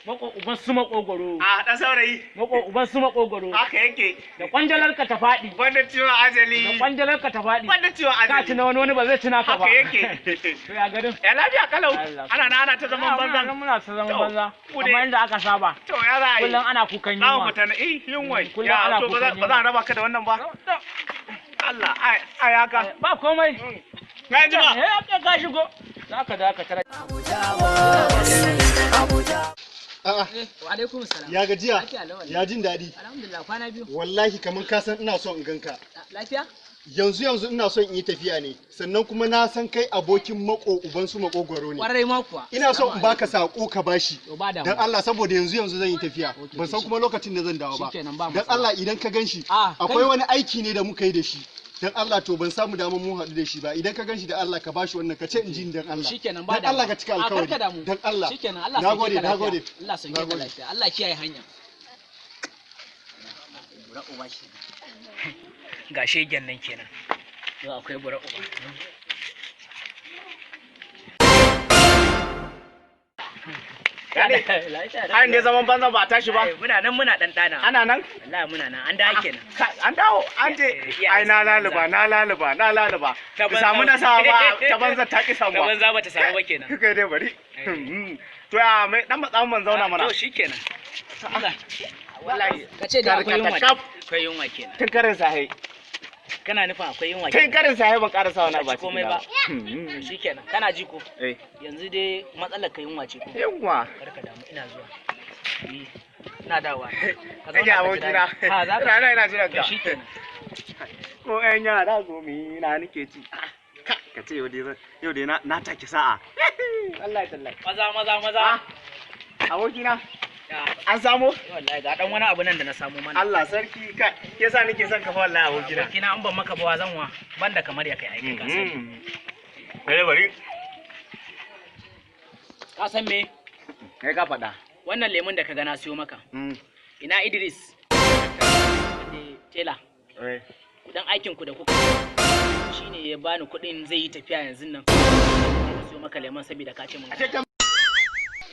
Mako uban su makogoro. A dan saurayi. Mako uban su makogoro. Haka yake. Da kwanjalar ka ta faɗi. Wanda ciwon ajali. Da kwanjalar ka ta faɗi. Wanda ciwon ajali. Ka tuna wani ba zai tuna ka ba. Haka yake. To ya garin. Ya lafiya kalau. Ana ta zaman banza. Muna ta zaman banza. Kamar inda aka saba. To ya za a yi. Kullum ana kukan yunwa. Za mu fita na yunwa. Kullum ana kukan yunwa. Ba za a raba ka da wannan ba. Allah ai haka. Ba komai. Na ji ba. Ka shigo. Zaka da ka tara. A'a. Wa alaikum salam. Ya gajiya? Ya jin daɗi? Alhamdulillah kwana biyu. Wallahi kamar ka san ina son in ganka. Lafiya? Yanzu ina son in yi tafiya ne. Sannan kuma na san kai abokin mako uban su makogwaro ne. Kwarai ma kuwa. Ina son in baka sako ka bashi. Dan Allah saboda yanzu zan yi tafiya. Ban san kuma lokacin da zan dawo ba. Dan Allah idan ka ganshi akwai wani aiki ne da muka yi da shi. Dan Allah to ban samu damar mun haɗu da shi ba idan ka ganshi da Allah ka bashi wannan ka ce in ji dan Allah. Shikenan ba dan Allah ka cika alƙawari. Dan Allah. Shikenan Allah nagode. Allah san ka lafiya. Allah kiyaye hanya. Bura uba shi. Ga shegen nan kenan. Yau akwai bura uba. Har ne zaman banza ba tashi ba. Muna nan muna dan dana. Ana nan? Wallahi muna nan. An da kenan. An dawo an je ai na laluba. Ka samu nasa ba ta banza ta ki samu. Ta banza ba ta samu ba kenan. Kai dai bari. To ya mai dan matsamin man zauna mana. To shikenan. Wallahi kace da akwai yunwa. Akwai yunwa kenan. Tun karin sahi. Kana nufin akwai yunwa kenan. Tun karin sahi ban karasa wani ba komai ba. Shikenan. Kana ji ko? Eh. Yanzu dai matsalar ka yunwa ce ko? Yunwa. Barka da mu ina zuwa. Ina dawowa. Ka zauna abokina. Ha za ka ina jiran ka. Shikenan. Ko ƴan yara gomi na nake ci. Ka ce yau dai na take sa'a. Allah ya tallahi. Maza. Abokina. An samu? Wallahi ga dan wani abu nan da na samu mana. Allah sarki ka yasa nake son ka fa wallahi abokina. Abokina an ban maka bawa zanwa banda kamar ya kai aikin ka sani. Bari. Ka san me? Kai ka faɗa. Wannan lemun da ka ga na siyo maka. Ina Idris. Tela. Kudan aikin ku da kuka shine ya bani kuɗin zai yi tafiya yanzu nan. Siyo maka lemon saboda ka ce mun.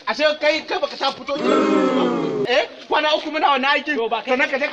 Ashe kai baka ta fito kwana uku muna wannan aikin sannan ka je